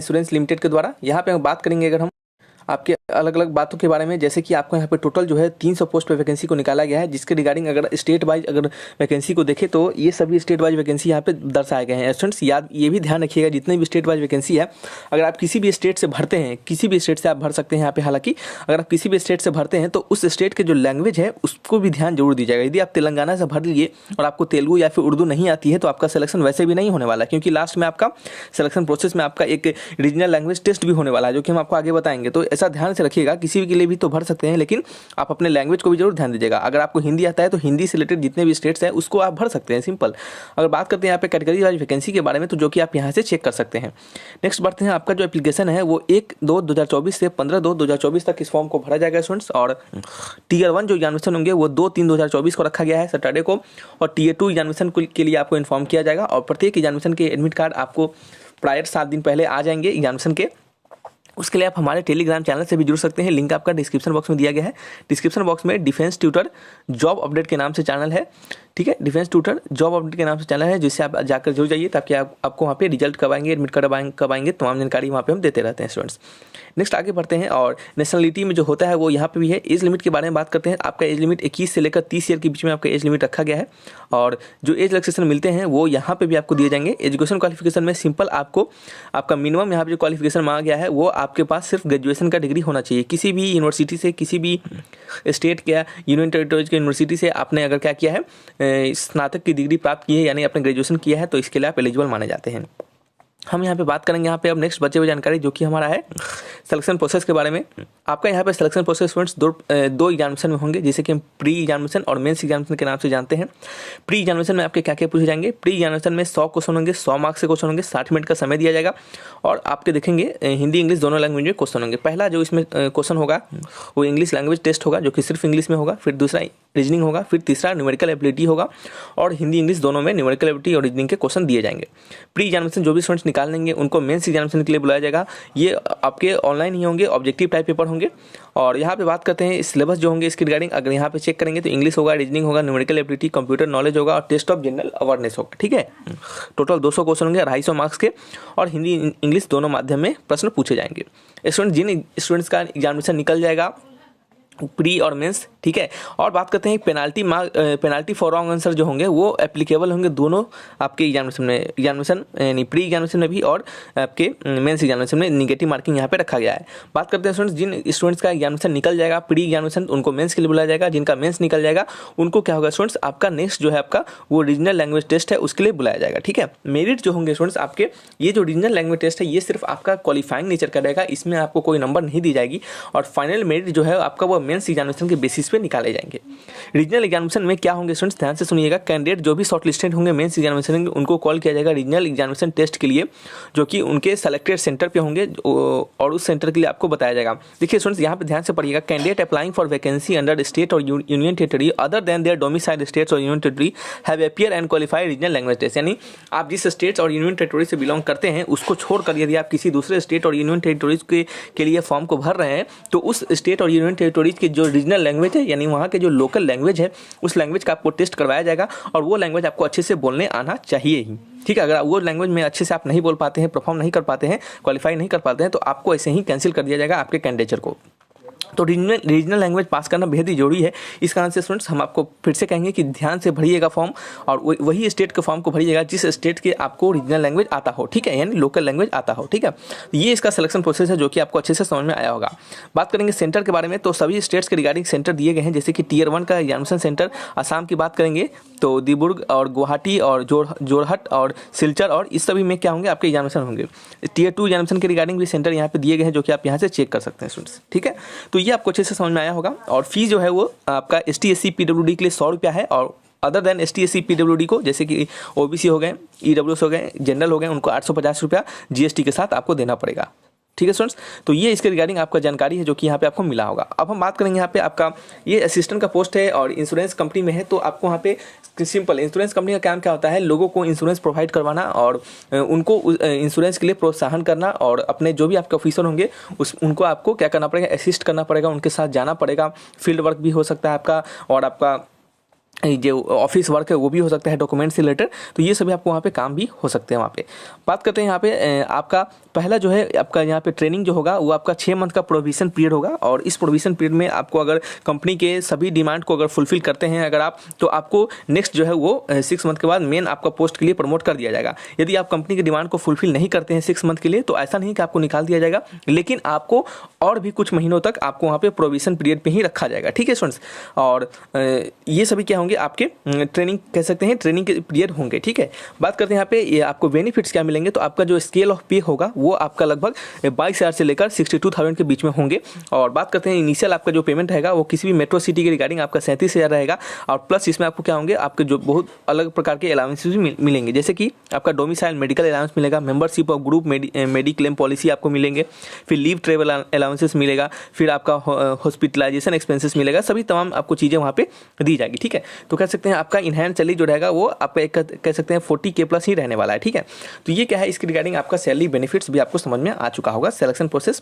Insurance limited के द्वारा। यहाँ पे हम बात करेंगे अगर हम आपके अलग अलग बातों के बारे में, जैसे कि आपको यहाँ पे टोटल जो है 300 पोस्ट पे वैकेंसी को निकाला गया है, जिसके रिगार्डिंग अगर स्टेट वाइज अगर वैकेंसी को देखें तो ये सभी स्टेट वाइज वैकेंसी यहाँ पे दर्शाए गए हैं। स्टूडेंट्स याद ये भी ध्यान रखिएगा, जितने भी स्टेट वाइज वैकेंसी है, अगर आप किसी भी स्टेट से भरते हैं, किसी भी स्टेट से आप भर सकते हैं यहाँ पे। हालांकि अगर आप किसी भी स्टेट से भरते हैं तो उस स्टेट के जो लैंग्वेज है उसको भी ध्यान जरूर दीजिएगा। यदि आप तेलंगाना से भर लीजिए और आपको तेलुगु या फिर उर्दू नहीं आती है तो आपका सिलेक्शन वैसे भी नहीं होने वाला, क्योंकि लास्ट में आपका सिलेक्शन प्रोसेस में आपका एक रीजनल लैंग्वेज टेस्ट भी होने वाला है, जो कि हम आपको आगे बताएंगे। तो ऐसा ध्यान से रखिएगा, किसी के लिए भी तो भर सकते हैं, लेकिन आप अपने लैंग्वेज को भी जरूर ध्यान दीजिएगा। अगर आपको हिंदी आता है तो हिंदी से रिलेटेड जितने भी स्टेट्स हैं उसको आप भर सकते हैं, सिंपल। अगर बात करते हैं यहाँ पे कैटेगरी वाइज वैकेंसी के बारे में, तो जो कि आप यहाँ से चेक कर सकते हैं। नेक्स्ट बढ़ते हैं, आपका जो एप्लीकेशन है वो 1/2/2024 से 15/2/2024 तक इस फॉर्म को भरा जाएगा स्टूडेंट्स। और टीयर 1 जो एग्जामिनेशन होंगे वो 2/3/2024 को रखा गया है सैटरडे को, और टीयर 2 एग्जामिनेशन के लिए आपको इन्फॉर्म किया जाएगा। और प्रत्येक एग्जामिनेशन के एडमिट कार्ड आपको प्रायर 7 दिन पहले आ जाएंगे एग्जामिनेशन के। उसके लिए आप हमारे टेलीग्राम चैनल से भी जुड़ सकते हैं, लिंक आपका डिस्क्रिप्शन बॉक्स में दिया गया है। डिस्क्रिप्शन बॉक्स में डिफेंस ट्यूटर जॉब अपडेट के नाम से चैनल है, ठीक है, डिफेंस ट्यूटर जॉब अपडेट के नाम से चैनल है, जिससे आप जाकर जुड़ जाइए, ताकि आपको वहाँ पे रिजल्ट कब आएंगे, एडमिट कब आएंगे, तमाम जानकारी वहाँ पे हम देते रहते हैं स्टूडेंट्स। नेक्स्ट आगे बढ़ते हैं, और नेशनलिटी में जो होता है वो यहाँ पे भी है। एज लिमिट के बारे में बात करते हैं। आपका एज लिमिट 21 से लेकर 30 ईयर के बीच में आपका एज लिमिट रखा गया है, और जो एज रिलैक्सेशन मिलते हैं वो यहाँ पे भी आपको दिए जाएंगे। एजुकेशन क्वालिफिकेशन में सिंपल आपको आपका मिनिमम यहाँ पे जो क्वालिफिकेशन मांगा गया है वो आपके पास सिर्फ ग्रेजुएशन का डिग्री होना चाहिए। किसी भी यूनिवर्सिटी से, किसी भी स्टेट या यूनियन टेरिटोरीज के यूनिवर्सिटी से आपने अगर क्या किया है, स्नातक की डिग्री प्राप्त की है, यानी आपने ग्रेजुएशन किया है, तो इसके लिए आप एलिजिबल माने जाते हैं। हम यहाँ पे बात करेंगे यहाँ पे अब नेक्स्ट बचे हुए जानकारी, जो कि हमारा है सिलेक्शन प्रोसेस के बारे में। आपका यहाँ पे सिलेक्शन प्रोसेस स्टूडेंट्स दो एग्जामिनेशन में होंगे, जैसे कि हम प्री एग्जामिनेशन और मेंस एग्जामिनेशन के नाम से जानते हैं। प्री एग्जामिनेशन में आपके क्या क्या पूछे जाएंगे? प्री एग्जामिनेशन में 100 क्वेश्चन होंगे, 100 मार्क्स के क्वेश्चन होंगे, 60 मिनट का समय दिया जाएगा, और आपके देखेंगे हिंदी इंग्लिश दोनों लैंग्वेज में क्वेश्चन होंगे। पहला जो इसमें क्वेश्चन होगा वो इंग्लिश लैंग्वेज टेस्ट होगा, जो कि सिर्फ इंग्लिश में होगा। फिर दूसरा रीजनिंग होगा, फिर तीसरा न्यूमेरिकल एबिलिटी होगा, और हिंदी इंग्लिश दोनों में न्यूमेरिकल एबिलिटी और रीजनिंग के क्वेश्चन दिए जाएंगे। प्री एग्जामिनेशन जो भी स्टूडेंट्स निकाल लेंगे उनको मेंस एग्जामिनेशन के लिए बुलाया जाएगा। ये आपके ऑनलाइन ही होंगे, ऑब्जेक्टिव टाइप पेपर होंगे। और यहाँ पे बात करते हैं सिलेबस जो होंगे इसके रिगार्डिंग, अगर यहाँ पे चेक करेंगे तो इंग्लिश होगा, रीजनिंग होगा, न्यूमेरिकल एबिलिटी, कंप्यूटर नॉलेज होगा, और टेस्ट ऑफ जनरल अवेयरनेस होगा, ठीक है। टोटल 200 क्वेश्चन होंगे, 250 मार्क्स के, और हिंदी इंग्लिश दोनों माध्यम में प्रश्न पूछे जाएंगे। जिन स्टूडेंट्स का एग्जामिनेशन निकल जाएगा प्री और मेंस, ठीक है। और बात करते हैं पेनाल्टी फॉर रॉन्ग आंसर जो होंगे वो एप्लीकेबल होंगे दोनों आपके एग्जामिनेशन यानी प्री एग्जामिनेशन में भी, और आपके मेंस एग्जामिनेशन में निगेटिव मार्किंग यहाँ पे रखा गया है। बात करते हैं स्टूडेंट्स, जिन स्टूडेंट्स का एग्जामिनेशन निकल जाएगा प्री एग्जामिनेशन, उनको मेंस के लिए बुलाया जाएगा। जिनका मेंस निकल जाएगा उनको क्या होगा स्टूडेंट्स, आपका नेक्स्ट जो है आपका वो रीजनल लैंग्वेज टेस्ट है, उसके लिए बुलाया जाएगा, ठीक है। मेरिट जो होंगे स्टूडेंट्स आपके, ये जो रीजनल लैंग्वेज टेस्ट है ये सिर्फ आपका क्वालिफाइंग नेचर का रहेगा, इसमें आपको कोई नंबर नहीं दी जाएगी, और फाइनल मेरिट जो है आपका वो मेंस एग्जामिनेशन के बेसिस पे निकाले जाएंगे। रीजनल एग्जामिनेशन में क्या होंगे स्टूडेंट्स, ध्यान से सुनिएगा। कैंडिडेट जो भी शॉर्टलिस्टेड होंगे मेंस एग्जामिनेशन में, उनको कॉल किया जाएगा रीजनल एग्जामिनेशन टेस्ट के लिए, जो कि उनके सेलेक्टेड सेंटर पे होंगे, और उस सेंटर के लिए आपको बताया जाएगा। देखिए स्टूडेंट्स यहाँ पे ध्यान से पढ़िएगा। Candidate applying for vacancy under state और union territory other than their domicile states और union territory have appear and qualify regional language test, यानी आप जिस स्टेट्स और यूनियन टेरिटरी से बिलोंग करते हैं उसको छोड़कर यदि आप किसी दूसरे स्टेट और यूनियन टेरिटरीज के लिए फॉर्म को भर रहे हैं, तो उस स्टेट और यूनियन टेरिटरीज की जो रीजनल लैंग्वेज है, यानी वहाँ के जो लोकल लैंग्वेज है, उस लैंग्वेज का आपको टेस्ट करवाया जाएगा, और वो लैंग्वेज आपको अच्छे से बोलने आना चाहिए ही, ठीक है। अगर वो लैंग्वेज में अच्छे से आप नहीं बोल पाते हैं, परफॉर्म नहीं कर पाते हैं, क्वालिफाई नहीं कर पाते हैं, तो आपको ऐसे ही कैंसिल कर दिया जाएगा आपके कैंडिडेचर को। तो रीजनल लैंग्वेज पास करना बेहद ही जरूरी है। इस कारण से स्टूडेंट्स हम आपको फिर से कहेंगे कि ध्यान से भरिएगा फॉर्म, और वही स्टेट के फॉर्म को भरिएगा जिस स्टेट के आपको रीजनल लैंग्वेज आता हो, ठीक है, यानी लोकल लैंग्वेज आता हो, ठीक है। ये इसका सिलेक्शन प्रोसेस है जो कि आपको अच्छे से समझ में आया होगा। बात करेंगे सेंटर के बारे में, तो सभी स्टेट्स के रिगार्डिंग सेंटर दिए गए हैं। जैसे कि टीयर 1 का एग्जामिनेशन सेंटर असम की बात करेंगे तो दिब्रुगढ़ और गुवाहाटी और जोरहट और सिलचर, और इस सभी में क्या होंगे आपके एग्जामिनेशन होंगे। टीयर 2 एग्जामिनेशन के रिगार्डिंग भी सेंटर यहाँ पे दिए गए हैं, जो कि आप यहाँ से चेक कर सकते हैं स्टूडेंट्स, ठीक है। तो ये आपको अच्छे से समझ में आया होगा। और फीस जो है वो आपका ST SC PWD के लिए 100 रुपया है, और other than ST SC PWD को, जैसे कि OBC हो गए, EWS हो गए, जनरल हो गए, उनको 850 रुपया GST के साथ आपको देना पड़ेगा, ठीक है स्टूडेंट्स। तो ये इसके रिगार्डिंग आपका जानकारी है जो कि यहाँ पे आपको मिला होगा। अब हम बात करेंगे यहाँ पे आपका ये असिस्टेंट का पोस्ट है और इंश्योरेंस कंपनी में है। तो आपको यहाँ पे सिंपल इंश्योरेंस कंपनी का काम क्या होता है, लोगों को इंश्योरेंस प्रोवाइड करवाना और उनको इंश्योरेंस के लिए प्रोत्साहन करना, और अपने जो भी आपके ऑफिसर होंगे उनको आपको क्या करना पड़ेगा, असिस्ट करना पड़ेगा, उनके साथ जाना पड़ेगा। फील्ड वर्क भी हो सकता है आपका, और आपका जो ऑफिस वर्क है वो भी हो सकता है, डॉक्यूमेंट से रिलेटेड, तो ये सभी आपको वहाँ पे काम भी हो सकते हैं। वहाँ पे बात करते हैं यहाँ पे आपका पहला जो है आपका यहाँ पे ट्रेनिंग जो होगा वो आपका 6 मंथ का प्रोविजन पीरियड होगा, और इस प्रोविजन पीरियड में आपको अगर कंपनी के सभी डिमांड को अगर फुलफिल करते हैं अगर आप, तो आपको नेक्स्ट जो है वो 6 मंथ के बाद मेन आपका पोस्ट के लिए प्रमोट कर दिया जाएगा। यदि आप कंपनी की डिमांड को फुलफिल नहीं करते हैं 6 मंथ के लिए, तो ऐसा नहीं कि आपको निकाल दिया जाएगा, लेकिन आपको और भी कुछ महीनों तक आपको वहाँ पे प्रोविजन पीरियड पे ही रखा जाएगा। ठीक है स्टूडेंट्स, और ये सभी क्या होंगे आपके ट्रेनिंग कह सकते हैं, ट्रेनिंग के पीरियड होंगे। ठीक है, बात करते हैं यहाँ पे ये आपको बेनिफिट्स क्या मिलेंगे। तो आपका जो स्केल ऑफ पे होगा वो आपका लगभग 22,000 से लेकर 62,000 के बीच में होंगे। और बात करते हैं इनिशियल आपका जो पेमेंट रहेगा वो किसी भी मेट्रो सिटी के रिगार्डिंग आपका 37,000 रहेगा, और प्लस इसमें आपको क्या होंगे आपके जो बहुत अलग प्रकार के अलाउंसेस भी मिलेंगे, जैसे कि आपका डोमिसाइल मेडिकल अलाउंस मिलेगा, membership of group mediclaim policy आपको मिलेंगे, फिर लीव ट्रेवल अलाउंसेस मिलेगा, फिर आपका हॉस्पिटलाइजेशन एक्सपेंसेस मिलेगा, सभी तमाम आपको चीज़ें वहाँ पे दी जाएगी। ठीक है, तो कह सकते हैं आपका इनहैंड सैलरी जो रहेगा वो आपका एक कह सकते हैं 40K प्लस ही रहने वाला है। ठीक है, तो ये क्या है इसके रिगार्डिंग आपका सैलरी बेनिफिट्स भी आपको समझ में आ चुका होगा। Selection process